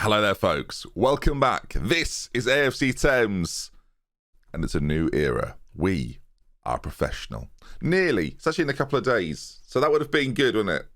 Hello there, folks. Welcome back. This is AFC Thames, and it's a new era. We are professional. Nearly. It's actually in a couple of days, so that would have been good, wouldn't it?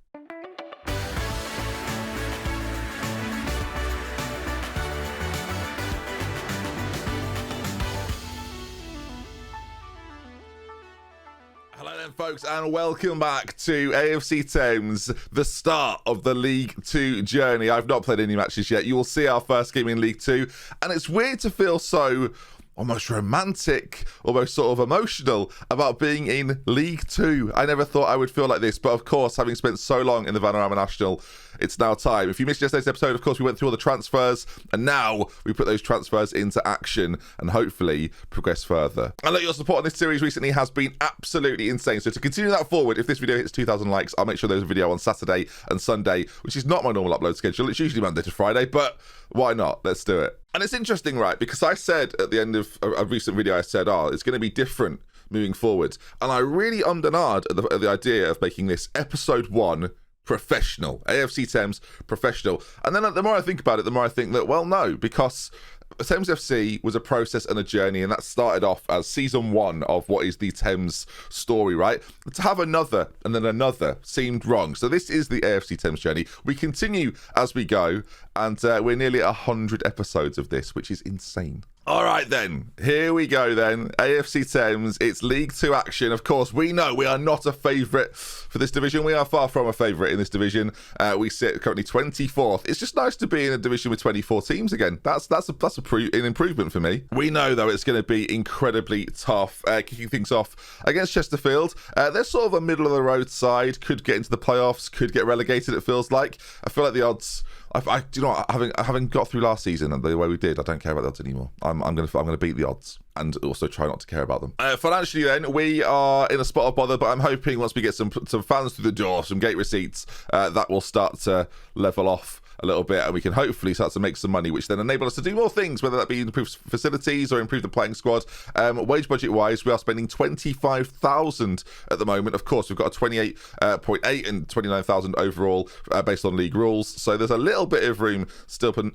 Hello then, folks, and welcome back to AFC Thames, the start of the League 2 journey. I've not played any matches yet. You will see our first game in League 2, and it's weird to feel so almost romantic, almost sort of emotional about being in League 2. I never thought I would feel like this, but of course, having spent so long in the Vanarama National, it's now time. If you missed yesterday's episode, of course, we went through all the transfers, and now we put those transfers into action and hopefully progress further. And look, your support on this series recently has been absolutely insane. So to continue that forward, if this video hits 2,000 likes, I'll make sure there's a video on Saturday and Sunday, which is not my normal upload schedule. It's usually Monday to Friday, but why not? Let's do it. And it's interesting, right? Because I said at the end of a recent video, I said, it's going to be different moving forward. And I really ummed and ahed at the idea of making this episode 1 professional. AFC Thames professional. And then the more I think about it, the more I think that, well, no, because Thames FC was a process and a journey, and that started off as season 1 of what is the Thames story, right? To have another and then another seemed wrong. So this is the AFC Thames journey. We continue as we go, and we're nearly 100 episodes of this, which is insane. All right, then. Here we go, then. AFC Thames, it's League 2 action. Of course, we know we are not a favourite for this division. We are far from a favourite in this division. We sit currently 24th. It's just nice to be in a division with 24 teams again. That's an improvement for me. We know, though, it's going to be incredibly tough. Kicking things off against Chesterfield. They're sort of a middle-of-the-road side. Could get into the playoffs. Could get relegated, it feels like. I feel like the odds... do you know what, having got through last season and the way we did, I don't care about the odds anymore. I'm gonna beat the odds and also try not to care about them. Financially, then, we are in a spot of bother, but I'm hoping once we get some fans through the door, some gate receipts, that will start to level off a little bit, and we can hopefully start to make some money, which then enable us to do more things, whether that be improve facilities or improve the playing squad. Wage budget wise, we are spending 25,000 at the moment. Of course, we've got a 28.8 and 29,000 overall based on league rules, so there's a little bit of room still to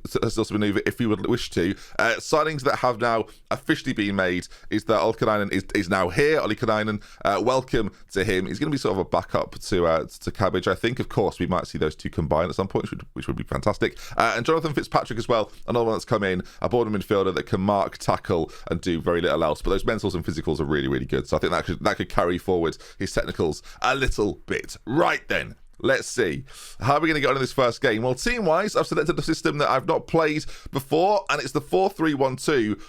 maneuver if we would wish to. Signings that have now officially been made is that Olkanainen is now here. Olkanainen, welcome to him. He's going to be sort of a backup to Cabbage, I think. Of course, we might see those two combine at some point, which would be fantastic. And Jonathan Fitzpatrick as well, another one that's come in, a border midfielder that can mark, tackle, and do very little else. But those mentals and physicals are really, really good. So I think that could carry forward his technicals a little bit. Right then. Let's see. How are we going to get on in this first game? Well, team-wise, I've selected a system that I've not played before, and it's the 4-3-1-2.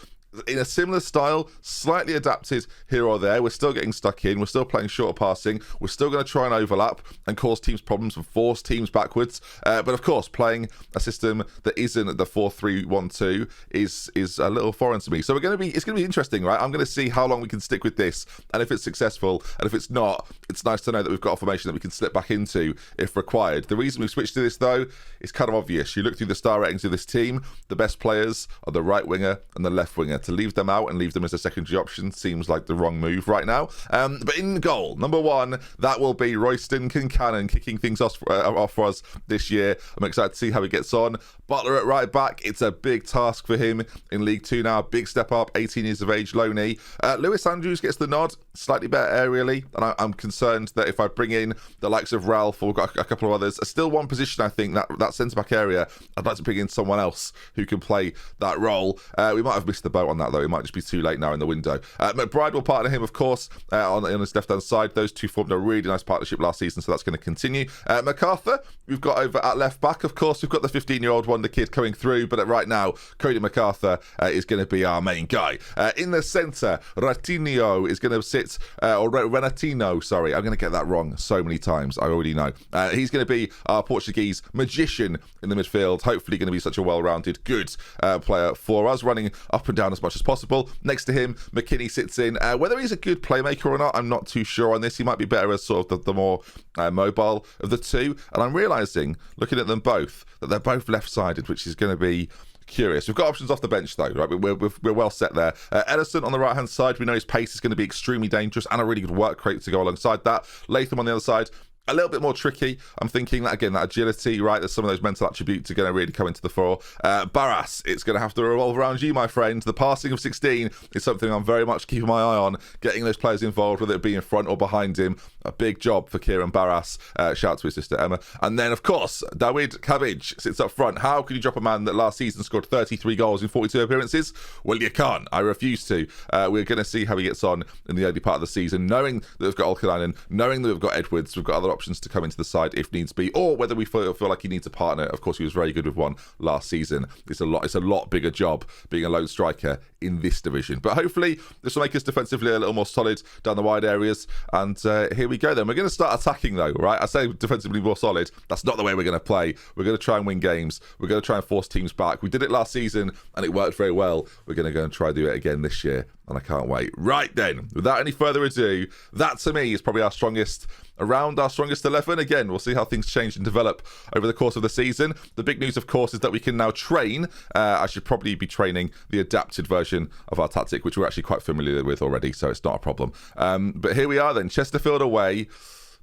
In a similar style, slightly adapted here or there. We're still getting stuck in. We're still playing shorter passing. We're still going to try and overlap and cause teams problems and force teams backwards. But of course, playing a system that isn't the 4-3-1-2 is a little foreign to me. So it's going to be interesting, right? I'm going to see how long we can stick with this, and if it's successful, and if it's not, it's nice to know that we've got a formation that we can slip back into if required. The reason we've switched to this, though, is kind of obvious. You look through the star ratings of this team, the best players are the right winger and the left winger. To leave them out and leave them as a secondary option seems like the wrong move right now. But in goal, number 1, that will be Royston Kincannon kicking things off for us this year. I'm excited to see how he gets on. Butler at right back, it's a big task for him in League 2 now. Big step up, 18 years of age, low knee. Lewis Andrews gets the nod, slightly better aerially, and I'm concerned that if I bring in the likes of Ralph, or we've got a couple of others, still one position, I think, that centre-back area, I'd like to bring in someone else who can play that role. We might have missed the boat on that, though. It might just be too late now in the window. McBride will partner him, of course, on his left-hand side. Those two formed a really nice partnership last season, so that's going to continue. MacArthur, we've got over at left-back, of course. We've got the 15-year-old wonder kid coming through, but right now, Cody MacArthur is going to be our main guy. In the centre, Ratinho is going to sit, or Renatino, sorry. I'm going to get that wrong so many times. I already know. He's going to be our Portuguese magician in the midfield. Hopefully going to be such a well-rounded, good player for us, running up and down as much as possible. Next to him, McKinney sits in. Whether he's a good playmaker or not, I'm not too sure on this. He might be better as sort of the more mobile of the two. And I'm realising, looking at them both, that they're both left-sided, which is going to be curious. We've got options off the bench, though, right? We're well set there. Edison on the right-hand side, we know his pace is going to be extremely dangerous and a really good work rate to go alongside that. Latham on the other side, a little bit more tricky. I'm thinking that, again, that agility, right, there's some of those mental attributes are going to really come into the fore. Barras, it's going to have to revolve around you, my friend. The passing of 16 is something I'm very much keeping my eye on, getting those players involved, whether it be in front or behind him. A big job for Kieran Barras. Shout out to his sister Emma. And then, of course, Dawid Cabbage sits up front. How could you drop a man that last season scored 33 goals in 42 appearances? Well, you can't. I refuse to. We're going to see how he gets on in the early part of the season, knowing that we've got Olkalainen, knowing that we've got Edwards, we've got other options to come into the side if needs be, or whether we feel like he needs a partner. Of course, he was very good with one last season. It's a lot bigger job being a lone striker in this division. But hopefully, this will make us defensively a little more solid down the wide areas. And here we go then. We're going to start attacking though, right? I say defensively more solid. That's not the way we're going to play. We're going to try and win games. We're going to try and force teams back. We did it last season and it worked very well. We're going to go and try to do it again this year. And I can't wait. Right then, without any further ado, that to me is probably our strongest 11. Again, we'll see how things change and develop over the course of the season. The big news, of course, is that we can now train. I should probably be training the adapted version of our tactic, which we're actually quite familiar with already, so it's not a problem. But here we are then, Chesterfield away.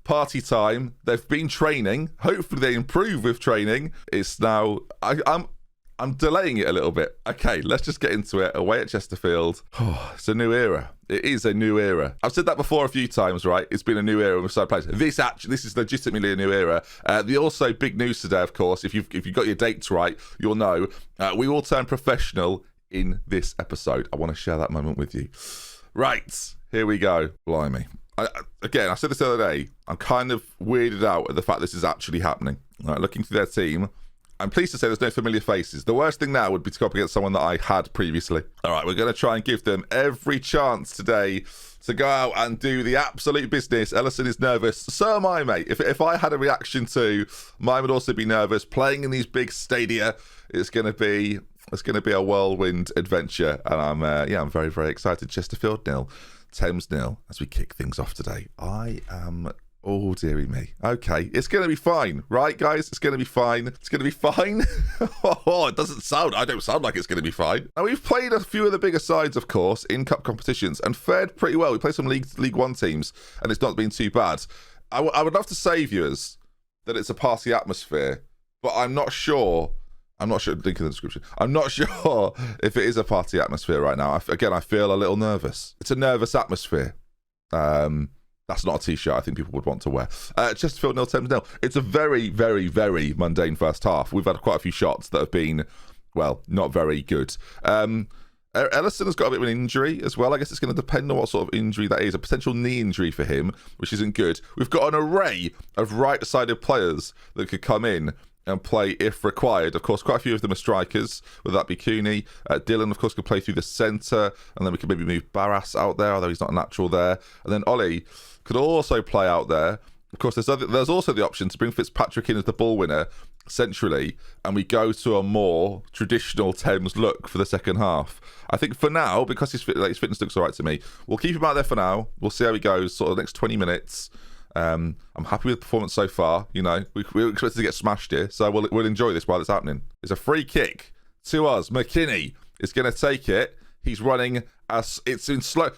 Party time. They've been training. Hopefully they improve with training. It's now... I'm delaying it a little bit. Okay, let's just get into it. Away at Chesterfield. Oh, it's a new era. It is a new era. I've said that before a few times, right? It's been a new era when we started playing. This is legitimately a new era. The also big news today, of course, if you've got your dates right, you'll know, we will turn professional in this episode. I want to share that moment with you. Right, here we go. Blimey. Again, I said this the other day. I'm kind of weirded out at the fact this is actually happening. All right, looking through their team, I'm pleased to say there's no familiar faces. The worst thing now would be to go up against someone that I had previously. All right, we're going to try and give them every chance today to go out and do the absolute business. Ellison is nervous. So am I, mate. If I had a reaction to, mine would also be nervous. Playing in these big stadia, it's going to be a whirlwind adventure. And I'm very, very excited. Chesterfield 0, Thames 0 as we kick things off today. I am... Oh, dearie me. Okay, it's going to be fine, right, guys? It's going to be fine. It's going to be fine. Oh, it doesn't sound... I don't sound like it's going to be fine. Now, we've played a few of the bigger sides, of course, in cup competitions and fared pretty well. We played some League One teams, and it's not been too bad. I would love to say, viewers, that it's a party atmosphere, but I'm not sure... link in the description. I'm not sure if it is a party atmosphere right now. Again, I feel a little nervous. It's a nervous atmosphere. That's not a t-shirt I think people would want to wear. Chesterfield 0, Thames 0. It's a very, very, very mundane first half. We've had quite a few shots that have been, well, not very good. Ellison has got a bit of an injury as well. I guess it's going to depend on what sort of injury that is. A potential knee injury for him, which isn't good. We've got an array of right-sided players that could come in and play if required. Of course, quite a few of them are strikers, whether that be Cooney. Dylan, of course, could play through the centre, and then we could maybe move Barras out there, although he's not a natural there. And then Ollie could also play out there. Of course, there's also the option to bring Fitzpatrick in as the ball winner centrally, and we go to a more traditional Thames look for the second half. I think for now, because his fitness looks all right to me, we'll keep him out there for now. We'll see how he goes, sort of the next 20 minutes. I'm happy with the performance so far. You know, we were expected to get smashed here, so we'll enjoy this while it's happening. It's a free kick to us. McKinney is going to take it. He's running as it's in slow.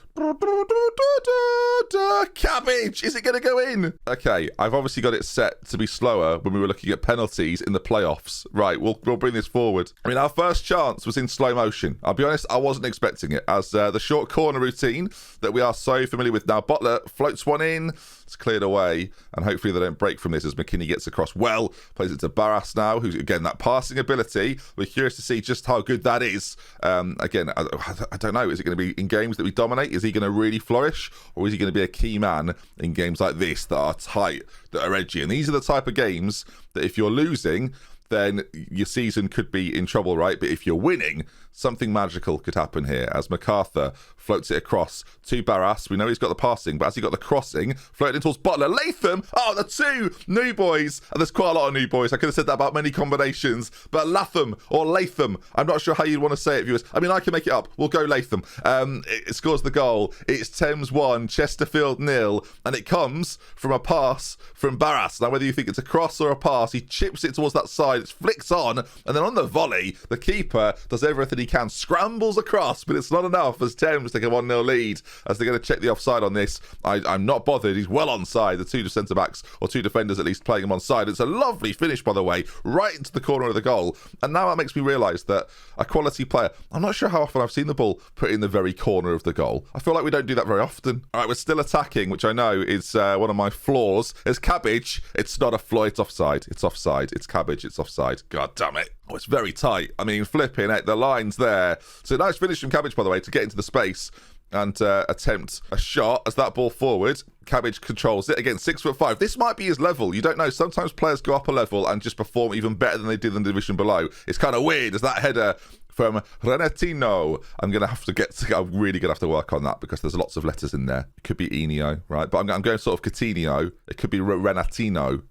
Cabbage! Is it going to go in? Okay, I've obviously got it set to be slower when we were looking at penalties in the playoffs. Right, we'll bring this forward. I mean, our first chance was in slow motion. I'll be honest, I wasn't expecting it. As the short corner routine that we are so familiar with now. Butler floats one in. It's cleared away, and hopefully they don't break from this as McKinney gets across well. Plays it to Barras now, who's, again, that passing ability. We're curious to see just how good that is. Again, I don't know. Is it going to be in games that we dominate? Is he going to really flourish? Or is he going to be a key man in games like this that are tight, that are edgy? And these are the type of games that if you're losing, then your season could be in trouble, right? But if you're winning, something magical could happen here as MacArthur floats it across to Barras. We know he's got the passing, but has he got the crossing? Floated in towards Butler. Latham! Oh, the two new boys. And there's quite a lot of new boys. I could have said that about many combinations, but Latham or Latham. I'm not sure how you'd want to say it, viewers. I mean, I can make it up. We'll go Latham. It scores the goal. It's Thames 1, Chesterfield 0, and it comes from a pass from Barras. Now, whether you think it's a cross or a pass, he chips it towards that side offside. It's flicks on, and then on the volley, the keeper does everything he can, scrambles across, but it's not enough as Thames take a 1-0 lead as they're going to check the offside on this. I'm not bothered. He's well onside. The two centre-backs, or two defenders at least, playing him onside. It's a lovely finish, by the way, right into the corner of the goal. And now that makes me realise that a quality player, I'm not sure how often I've seen the ball put in the very corner of the goal. I feel like we don't do that very often. All right, we're still attacking, which I know is one of my flaws. There's Cabbage. It's not a flaw. It's offside. It's offside. It's Cabbage. It's offside. God damn it. Oh, it's very tight. I mean, flipping it. The line's there. So nice finish from Cabbage, by the way, to get into the space and attempt a shot as that ball forward. Cabbage controls it. Again, 6'5". This might be his level. You don't know. Sometimes players go up a level and just perform even better than they did in the division below. It's kind of weird as that header from Renatino. I'm really going to have to work on that because there's lots of letters in there. It could be Enio, right? But I'm going sort of Coutinho. It could be Renatinho.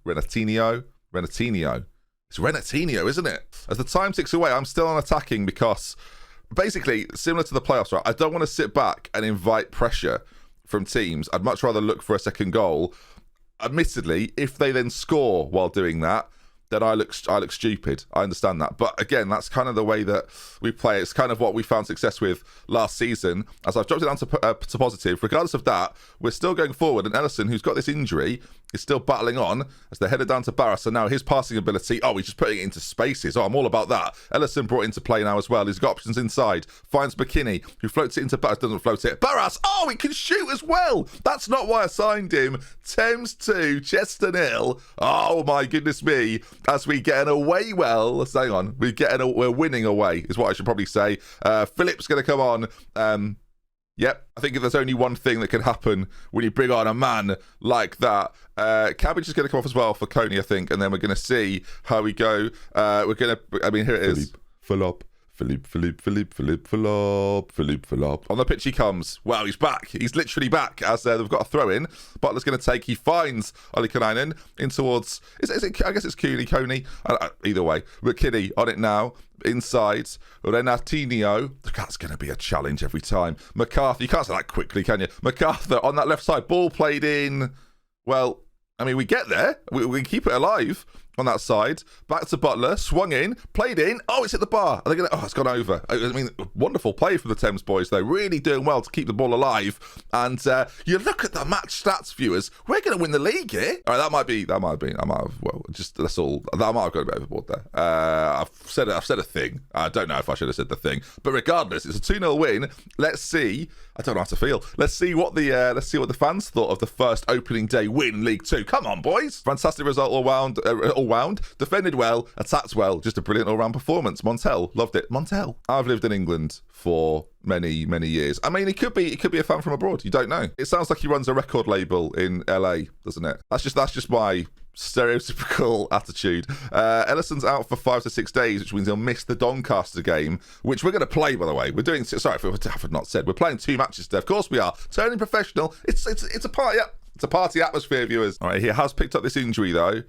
It's Renatinho, isn't it? As the time ticks away, I'm still on attacking because basically, similar to the playoffs, right? I don't want to sit back and invite pressure from teams. I'd much rather look for a second goal. Admittedly, if they then score while doing that, then I look stupid. I understand that. But again, that's kind of the way that we play. It's kind of what we found success with last season. As I've dropped it down to positive, regardless of that, we're still going forward. And Ellison, who's got this injury, is still battling on as they're headed down to Barras. So now his passing ability, he's just putting it into spaces. I'm all about that. Ellison brought into play now as well. He's got options inside. Finds McKinney, who floats it into Barras. Doesn't float it. Barras! He can shoot as well. That's not why I signed him. Thames 2, Chester 0. Oh my goodness me. As we get an away, we're winning away, is what I should probably say. Philip's going to come on. Yep, I think if there's only one thing that can happen when you bring on a man like that, Cabbage is going to come off as well for Coney, I think, and then we're going to see how we go. Here it is. Philippe. On the pitch he comes. Wow, he's back. He's literally back as they've got a throw in. Butler's going to take. He finds Oli Kanainen in towards. Is it? I guess it's Coney. Either way, McKinney on it now. Inside. Renatinho. That's going to be a challenge every time. MacArthur. You can't say that quickly, can you? MacArthur on that left side. Ball played in. Well, I mean, we get there. We keep it alive on that side. Back to Butler. Swung in. Played in. It's hit the bar. Are they gonna? It's gone over. I mean, wonderful play from the Thames boys, though. Really doing well to keep the ball alive. And you look at the match stats, viewers. We're going to win the league here. All right, that might have gone a bit overboard there. I've said a thing. I don't know if I should have said the thing. But regardless, it's a 2-0 win. Let's see. I don't know how to feel. Let's see what the fans thought of the first opening day win in League 2. Come on, boys. Fantastic result all round. Defended well, attacked well. Just a brilliant all-round performance. Montel, loved it. Montel. I've lived in England for many, many years. I mean, he could be a fan from abroad. You don't know. It sounds like he runs a record label in LA, doesn't it? That's just my stereotypical attitude. Ellison's out for 5 to 6 days, which means he'll miss the Doncaster game, which we're going to play, by the way. We're doing. Sorry if I've not said. We're playing 2 matches today. Of course we are. Turning professional. It's a party. It's a party atmosphere, viewers. All right, he has picked up this injury though.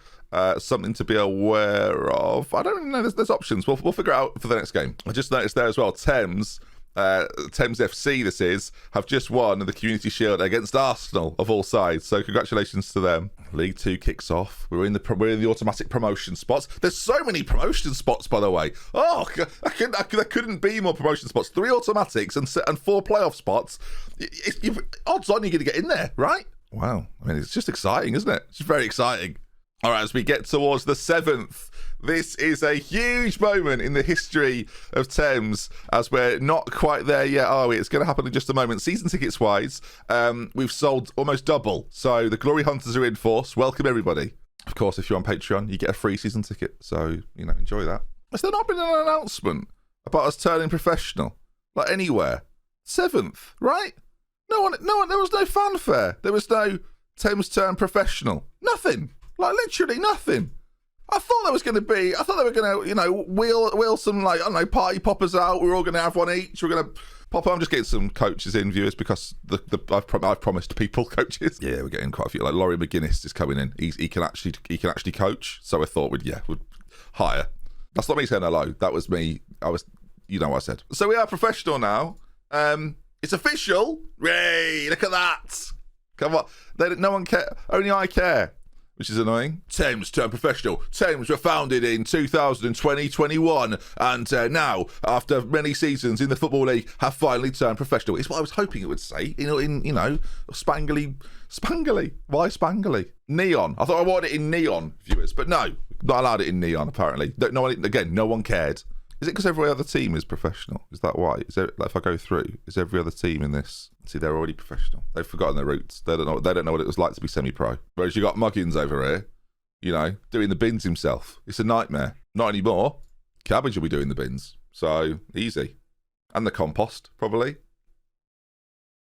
Something to be aware of. I don't even know. There's options. We'll figure it out for the next game. I just noticed there as well. Thames FC, this is, have just won the Community Shield against Arsenal of all sides. So congratulations to them. League 2 kicks off. We're in the automatic promotion spots. There's so many promotion spots, by the way. There couldn't be more promotion spots. 3 automatics and 4 playoff spots. Odds on you're going to get in there, right? Wow. I mean, it's just exciting, isn't it? It's just very exciting. All right, as we get towards the 7th, this is a huge moment in the history of Thames, as we're not quite there yet, are we? It's going to happen in just a moment. Season tickets wise, we've sold almost double. So the Glory Hunters are in force. Welcome, everybody. Of course, if you're on Patreon, you get a free season ticket. So, enjoy that. Has there not been an announcement about us turning professional? Like anywhere? 7th, right? No one, there was no fanfare. There was no Thames turn professional. Nothing. Like literally nothing. I thought they were going to, wheel some, party poppers out. We're all going to have one each. We're going to pop. I'm just getting some coaches in, viewers, because I've promised people coaches. Yeah, we're getting quite a few. Like Laurie McGuinness is coming in. He can actually coach. So I thought we'd hire. That's not me saying hello. That was me. What I said. So we are professional now. It's official. Yay! Look at that. Come on. No one care. Only I care. which is annoying. Thames turned professional. Thames were founded in 2020-21, and now, after many seasons in the Football League, have finally turned professional. It's what I was hoping it would say, spangly. Why spangly? Neon. I thought I wanted it in neon, viewers, but no, not allowed it in neon, apparently. No one cared. Is it because every other team is professional? Is that why? If I go through, is every other team in this? See, they're already professional. They've forgotten their roots. They don't know what it was like to be semi-pro. Whereas you got Muggins over here, doing the bins himself. It's a nightmare. Not anymore. Cabbage will be doing the bins. So, easy. And the compost, probably.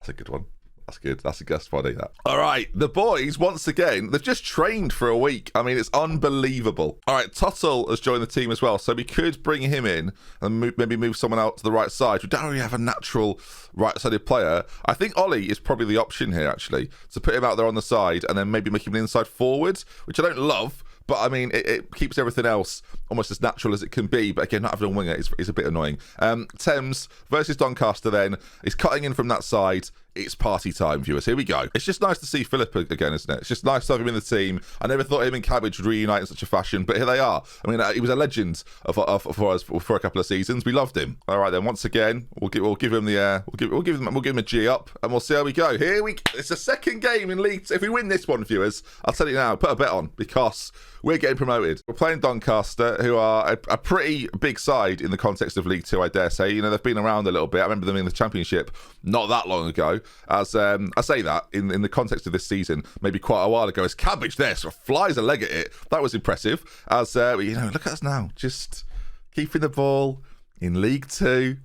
That's a good one. That's good. That's a guest body, that. All right. The boys, once again, they've just trained for a week. I mean, it's unbelievable. All right. Tuttle has joined the team as well. So we could bring him in and maybe move someone out to the right side. We don't really have a natural right-sided player. I think Ollie is probably the option here, actually, to put him out there on the side and then maybe make him an inside forward, which I don't love. But, I mean, it keeps everything else almost as natural as it can be. But, again, not having a winger is a bit annoying. Thames versus Doncaster then. He's cutting in from that side. It's party time, viewers. Here we go. It's just nice to see Philip again, isn't it? It's just nice to have him in the team. I never thought him and Cabbage would reunite in such a fashion, but here they are. I mean, he was a legend for us for a couple of seasons. We loved him. All right, then. Once again, we'll give him the we'll give him a G up, and we'll see how we go. It's the second game in League 2. If we win this one, viewers, I'll tell you now. Put a bet on because we're getting promoted. We're playing Doncaster, who are a pretty big side in the context of League 2, I dare say. They've been around a little bit. I remember them in the Championship not that long ago. As I say that in the context of this season, maybe quite a while ago, as Cabbage there sort of flies a leg at it. That was impressive. As look at us now, just keeping the ball in League 2.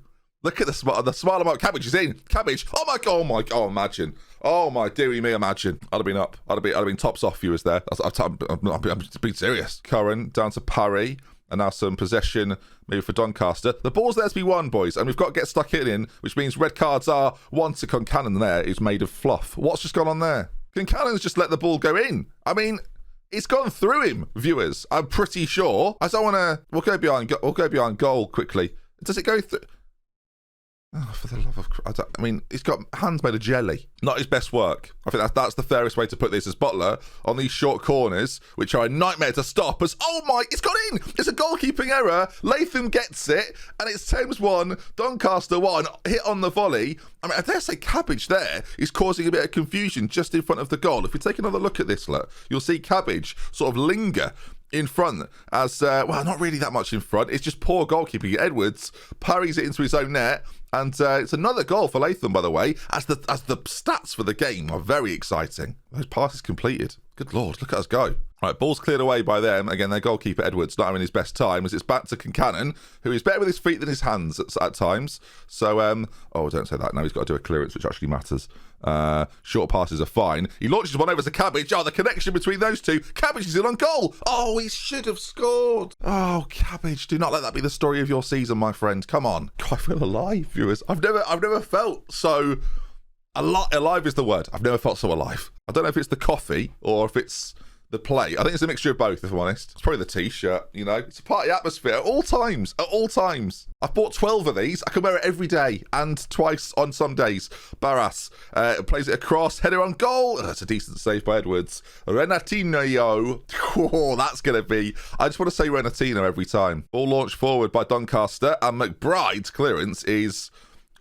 Look at the smile about Cabbage is in. Cabbage. Oh my god, imagine. Oh my dearie me, imagine. I'd have been up. I'd have been tops off viewers there. I'm being serious. Curran down to Parry. And now some possession maybe for Doncaster. The ball's there to be won, boys, and we've got to get stuck in, which means red cards are one to Canon there is made of fluff. What's just gone on there? Canon's just let the ball go in. I mean, it's gone through him, viewers. I'm pretty sure. I don't want to. We'll go behind goal quickly. Does it go through? Oh, for the love of Christ. I mean, he's got hands made of jelly. Not his best work. I think that's the fairest way to put this as Butler on these short corners, which are a nightmare to stop. It's got in! It's a goalkeeping error. Latham gets it, and it's Thames 1, Doncaster 1, hit on the volley. I mean, I dare say Cabbage there is causing a bit of confusion just in front of the goal. If we take another look at this, look, you'll see Cabbage sort of linger in front as, not really that much in front. It's just poor goalkeeping. Edwards parries it into his own net. And it's another goal for Latham, by the way, as the stats for the game are very exciting. Those passes completed. Good Lord, look at us go. Right, ball's cleared away by them. Again, their goalkeeper, Edwards, not having his best time, as it's back to Canon, who is better with his feet than his hands at times. So, don't say that. Now he's got to do a clearance, which actually matters. Short passes are fine. He launches one over to Cabbage. Oh, the connection between those two. Cabbage is in on goal. Oh, he should have scored. Oh, Cabbage, do not let that be the story of your season, my friend. Come on. God, I feel alive, viewers. I've never felt so alive is the word. I've never felt so alive. I don't know if it's the coffee or if it's the play. I think it's a mixture of both, if I'm honest. It's probably the t-shirt, It's a party atmosphere at all times. I've bought 12 of these. I can wear it every day and twice on some days. Barras plays it across. Header on goal. That's a decent save by Edwards. Renatino. Oh, that's going to be... I just want to say Renatino every time. Ball launched forward by Doncaster, and McBride's clearance is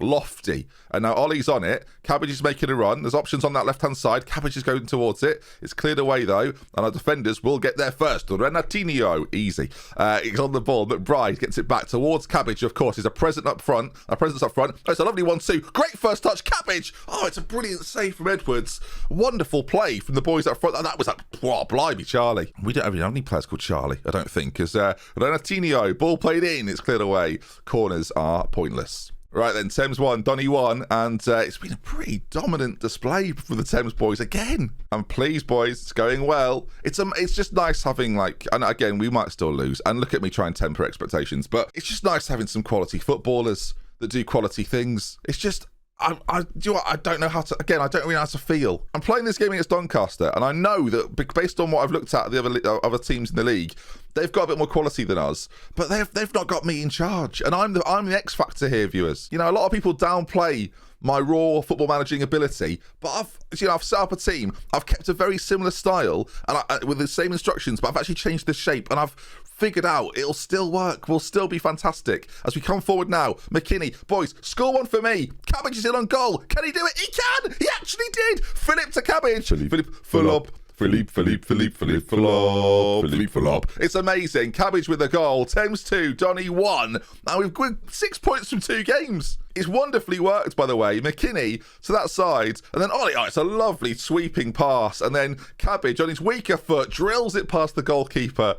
lofty. And now Ollie's on it. Cabbage is making a run. There's options on that left-hand side. Cabbage is going towards it. It's cleared away, though, and our defenders will get there first. Renatinho, easy. He's on the ball. McBride gets it back towards Cabbage, of course. He's a presence up front. Oh, it's a lovely 1-2. Great first touch. Cabbage. Oh, it's a brilliant save from Edwards. Wonderful play from the boys up front. That was blimey, Charlie. We don't have any players called Charlie, I don't think, because Renatinho, ball played in. It's cleared away. Corners are pointless. Right then, Thames 1, Donny 1, and it's been a pretty dominant display for the Thames boys again. I'm pleased, boys. It's going well. It's just nice having, and again, we might still lose, and look at me trying to temper expectations, but it's just nice having some quality footballers that do quality things. It's just... I don't know how to... Again, I don't really know how to feel. I'm playing this game against Doncaster, and I know that based on what I've looked at the other teams in the league, they've got a bit more quality than us, but they've not got me in charge, and I'm the X factor here, viewers. A lot of people downplay my raw football managing ability, but I've set up a team. I've kept a very similar style and with the same instructions, but I've actually changed the shape, and I've figured out it'll still work. We'll still be fantastic. As we come forward now, McKinney, boys, score one for me. Cabbage is in on goal. Can he do it? He can! He actually did! Philip to Cabbage. Philip, Philip. It's amazing. Cabbage with a goal. Thames 2, Donny 1. Now we've got 6 points from 2 games. It's wonderfully worked, by the way. McKinney to that side. And then Ollie, it's a lovely sweeping pass. And then Cabbage on his weaker foot drills it past the goalkeeper.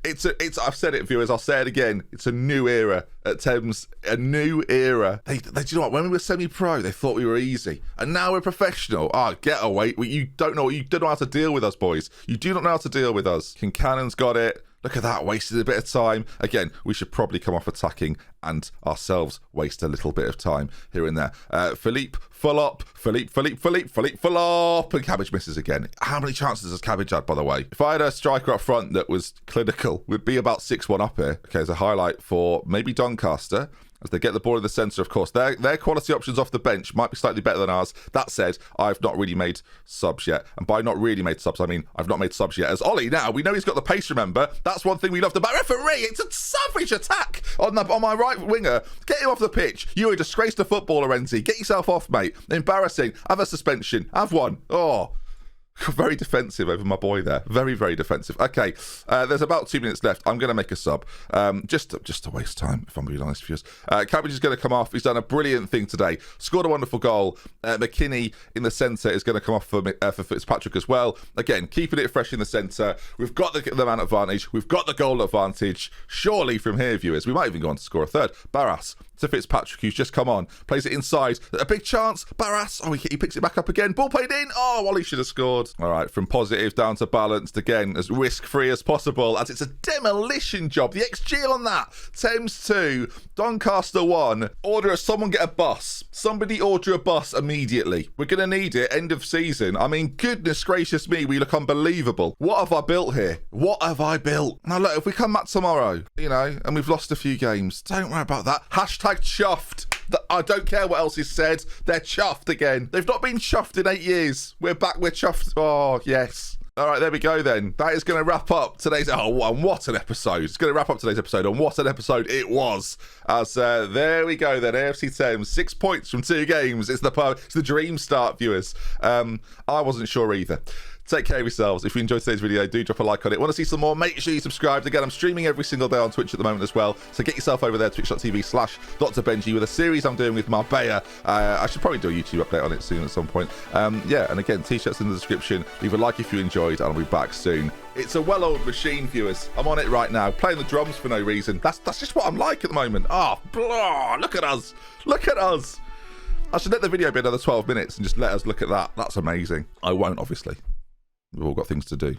I've said it, viewers, I'll say it again. It's a new era at Thames, a new era. They do you know what? When we were semi-pro, they thought we were easy. And now we're professional. Get away. You don't know how to deal with us, boys. You do not know how to deal with us. Cannon's got it. Look at that, wasted a bit of time. Again, we should probably come off attacking and ourselves waste a little bit of time here and there. Philippe, full up. Philippe, full up. And Cabbage misses again. How many chances has Cabbage had, by the way? If I had a striker up front that was clinical, we'd be about 6-1 up here. Okay, there's a highlight for maybe Doncaster. As they get the ball in the centre, of course. Their quality options off the bench might be slightly better than ours. That said, I've not really made subs yet. And by not really made subs, I mean I've not made subs yet. As Ollie now, we know he's got the pace, remember? That's one thing we love about referee. It's a savage attack on my right winger. Get him off the pitch. You're a disgrace to football, Renzi. Get yourself off, mate. Embarrassing. Have a suspension. Have one. Oh. Very defensive over my boy there. Very, very defensive. Okay, there's about 2 minutes left. I'm going to make a sub. Just to waste time, if I'm being honest with you. Cabbage is going to come off. He's done a brilliant thing today. Scored a wonderful goal. McKinney in the centre is going to come off for Fitzpatrick as well. Again, keeping it fresh in the centre. We've got the man advantage. We've got the goal advantage. Surely from here, viewers, we might even go on to score a third. Barras to Fitzpatrick, who's just come on. Plays it inside. A big chance. Barras. Oh, he picks it back up again. Ball played in. Oh, Wally should have scored. All right, from positive down to balanced again, as risk-free as possible, as it's a demolition job. The XG on that. Thames 2, Doncaster 1. Someone get a bus. Somebody order a bus immediately. We're going to need it. End of season. I mean, goodness gracious me, we look unbelievable. What have I built here? What have I built? Now, look, if we come back tomorrow, and we've lost a few games, don't worry about that. Hashtag chuffed. I don't care what else is said. They're chuffed again. They've not been chuffed in 8 years. We're back. We're chuffed. Oh, yes. All right, there we go then. That is going to wrap up today's... Oh, and what an episode. It's going to wrap up today's episode, and what an episode it was. As there we go then. AFC Thames, 6 points from 2 games. It's the dream start, viewers. I wasn't sure either. Take care of yourselves. If you enjoyed today's video, do drop a like on it. Want to see some more? Make sure you subscribe. Again, I'm streaming every single day on Twitch at the moment as well. So get yourself over there, twitch.tv/DoctorBenjy, with a series I'm doing with Marbella. I should probably do a YouTube update on it soon at some point. Yeah, and again, t-shirts in the description. Leave a like if you enjoyed, and I'll be back soon. It's a well-oiled machine, viewers. I'm on it right now, playing the drums for no reason. That's just what I'm like at the moment. Blah, look at us. Look at us. I should let the video be another 12 minutes and just let us look at that. That's amazing. I won't, obviously. We've all got things to do.